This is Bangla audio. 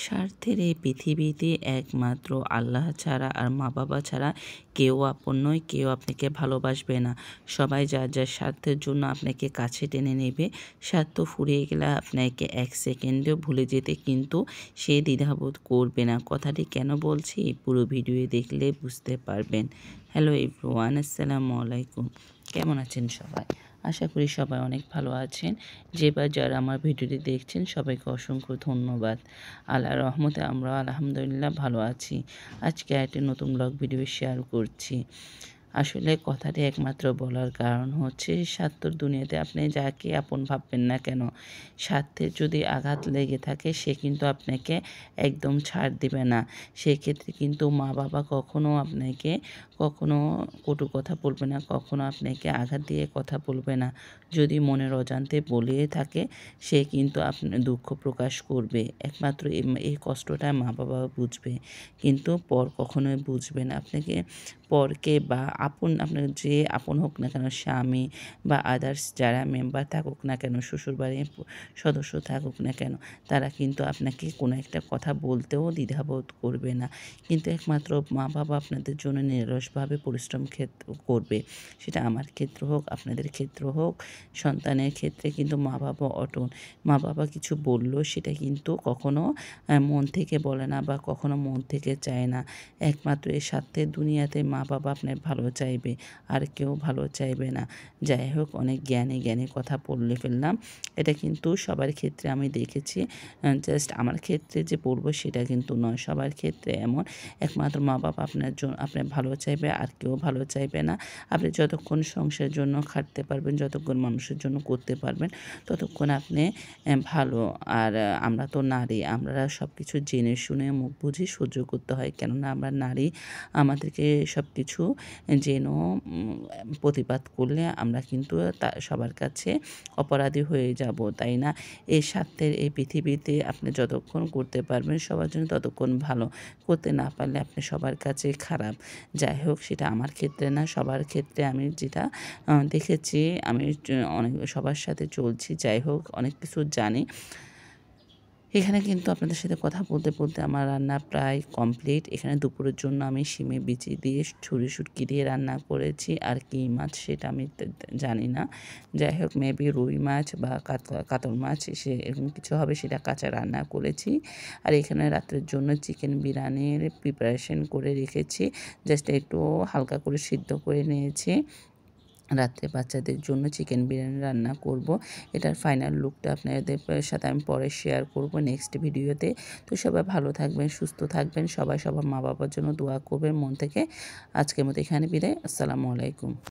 স্বার্থের এই পৃথিবীতে একমাত্র আল্লাহ ছাড়া আর মা বাবা ছাড়া কেউ আপন নয়, কেউ আপনাকে ভালোবাসবে না। সবাই যার যার স্বার্থের জন্য আপনাকে কাছে টেনে নেবে। স্বার্থ ফুরিয়ে গেলে আপনাকে এক সেকেন্ডেও ভুলে যেতে কিন্তু সে দ্বিধাবোধ করবে না। কথাটি কেন বলছি পুরো ভিডিও দেখলে বুঝতে পারবেন। হ্যালো এভরিওয়ান, আসসালামু আলাইকুম। কেমন আছেন সবাই? আশা করি সবাই অনেক ভালো আছেন। যারা আমার ভিডিওটি দেখছেন সবাইকে অসংখ্য ধন্যবাদ। আল্লাহর রহমতে আমরা আলহামদুলিল্লাহ ভালো আছি। আজকে একটি নতুন ব্লগ ভিডিও শেয়ার করছি। আসলে কথাটি একমাত্র বলার কারণ হচ্ছে স্বার্থর দুনিয়াতে আপনি যাকে আপন ভাববেন না কেন, স্বার্থের যদি আঘাত লেগে থাকে সে কিন্তু আপনাকে একদম ছাড় দিবে না। সেক্ষেত্রে কিন্তু মা বাবা কখনো আপনাকে কটু কথা বলবে না, কখনো আপনাকে আঘাত দিয়ে কথা বলবে না। যদি মনের অজান্তে বলে থাকে সে কিন্তু আপনার দুঃখ প্রকাশ করবে। একমাত্র এই কষ্টটা মা বাবা বুঝবে, কিন্তু পর কখনোই বুঝবে না। আপনাকে পরকে বা আপনার যে আপন হোক না কেন, স্বামী বা আদার্স যারা মেম্বার থাকুক না কেন, শ্বশুরবাড়ির সদস্য থাকুক না কেন, তারা কিন্তু আপনাকে কোনো একটা কথা বলতেও দ্বিধাবোধ করবে না। কিন্তু একমাত্র মা বাবা আপনাদের জন্য নিরলসভাবে পরিশ্রম করবে। সেটা আমার ক্ষেত্র হোক, আপনাদের ক্ষেত্র হোক, সন্তানের ক্ষেত্রে কিন্তু মা বাবা অটল। মা বাবা কিছু বললো সেটা কিন্তু কখনো মন থেকে বলে না বা কখনো মন থেকে চায় না। একমাত্র এই স্বার্থের দুনিয়াতে মা বাবা আপনার ভালো চাইবে, আর কেউ ভালো চাইবে না। যাই হোক, অনেক জ্ঞানে কথা বলে ফেললাম। এটা কিন্তু সবার ক্ষেত্রে আমি দেখেছি। জাস্ট আমার ক্ষেত্রে যে বলবো সেটা কিন্তু নয়, সবার ক্ষেত্রে এমন। একমাত্র মা বাবা আপনার ভালো চাইবে, আর কেউ ভালো চাইবে না। আপনি যতক্ষণ সংসারের জন্য খাটতে পারবেন, যতক্ষণ মানুষের জন্য করতে পারবেন, ততক্ষণ আপনি ভালো। আর আমরা তো নারী, আমরা সব কিছু জেনে শুনে মুখ বুঝে সহ্য করতে হয়, কেননা আমরা নারী। আমাদেরকে সব কিছু প্রতিবাদ করলে আমরা কিন্তু সবার কাছে অপরাধী হয়ে যাব, তাই না? এই স্বার্থের এই পৃথিবীতে আপনি যতক্ষণ করতে পারবেন সবার জন্য ততক্ষণ ভালো, করতে না পারলে আপনি সবার কাছে খারাপ। যাই হোক, সেটা আমার ক্ষেত্রে না, সবার ক্ষেত্রে আমি যেটা দেখেছি, আমি অনেক সবার সাথে চলছি। যাই হোক, অনেক কিছু জানি। এখানে কিন্তু আপনাদের সাথে কথা বলতে আমার রান্না প্রায় কমপ্লিট। এখানে দুপুরের জন্য আমি শিমে বিচি দিয়ে শুটকি দিয়ে রান্না করেছি। আর কী মাছ সেটা আমি জানি না। যাই হোক, মেবি রুই মাছ বা কাতল মাছ এরকম কিছু হবে, সেটা কাঁচা রান্না করেছি। আর এখানে রাত্রের জন্য চিকেন বিরিয়ানির প্রিপারেশন করে রেখেছি। জাস্ট একটু হালকা করে সিদ্ধ করে নিয়েছি। রাত্রে বাচ্চাদের জন্য চিকেন বিরিয়ানি রান্না করব। এটার ফাইনাল লুকটা আপনাদের সাথে আমি পরে শেয়ার করব নেক্সট ভিডিওতে। তো সবাই ভালো থাকবেন, সুস্থ থাকবেন, সবাই সবার মা বাবার জন্য দোয়া করবেন মন থেকে। আজকের মতো এখানে বিদায়। আসসালামু আলাইকুম।